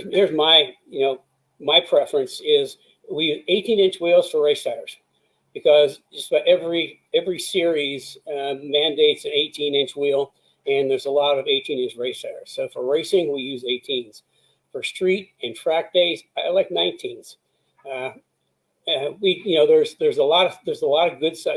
here's my, my preference is we use 18-inch wheels for race tires, because just about every series mandates an 18-inch wheel, and there's a lot of 18-inch race tires. So for racing, we use 18s. For street and track days, I like 19s. There's a lot of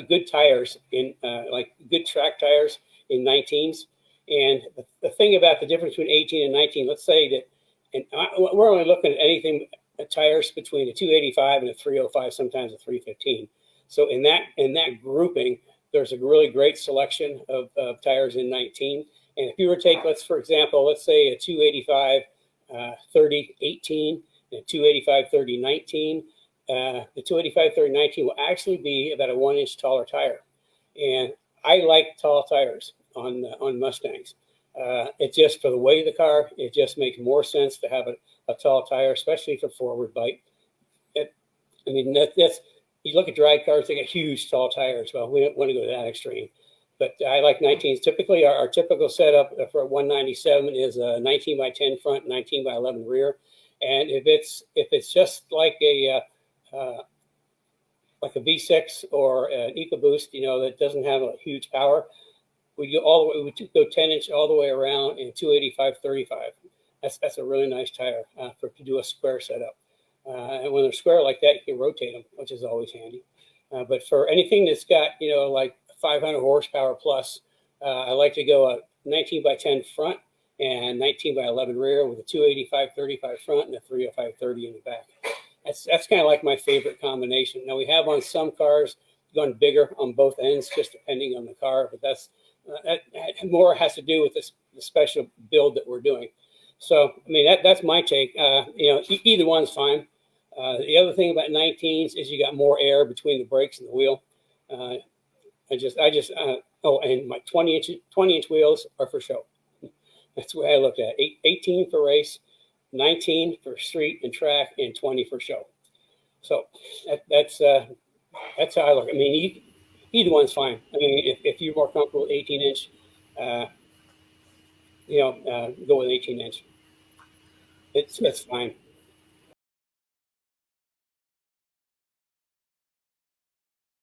good tires in like good track tires in 19s. And the thing about the difference between 18 and 19, let's say that, and we're only looking at anything tires between a 285 and a 305, sometimes a 315. So in that grouping, there's a really great selection of tires in 19. And if you were to take, for example, let's say a 285 30 18 and a 285 30 19. The 285 30 19 will actually be about a 1 inch taller tire. And I like tall tires on Mustangs. It just, for the weight of the car, it just makes more sense to have a tall tire, especially for forward bite. That's, you look at drag cars, they got huge tall tires. Well, we don't want to go that extreme. But I like 19s. Typically, our typical setup for a 197 is a 19 by 10 front, 19 by 11 rear. And if it's just like a V6 or an EcoBoost, that doesn't have a huge power, we go 10-inch all the way around in 285 35. That's a really nice tire to do a square setup. And when they're square like that, you can rotate them, which is always handy. But for anything that's got like 500 horsepower plus, I like to go a 19 by 10 front and 19 by 11 rear with a 285 35 front and a 305 30 in the back. That's kind of like my favorite combination. Now, we have on some cars gone bigger on both ends, just depending on the car, but that more has to do with the special build that we're doing. So, that's my take. Either one's fine. The other thing about 19s is you got more air between the brakes and the wheel. And my 20-inch wheels are for show. That's the way I looked at it. 18 for race, 19 for street and track, and 20 for show. So that's how I look. Either one's fine. If you're more comfortable with 18-inch, go with 18-inch. It's fine.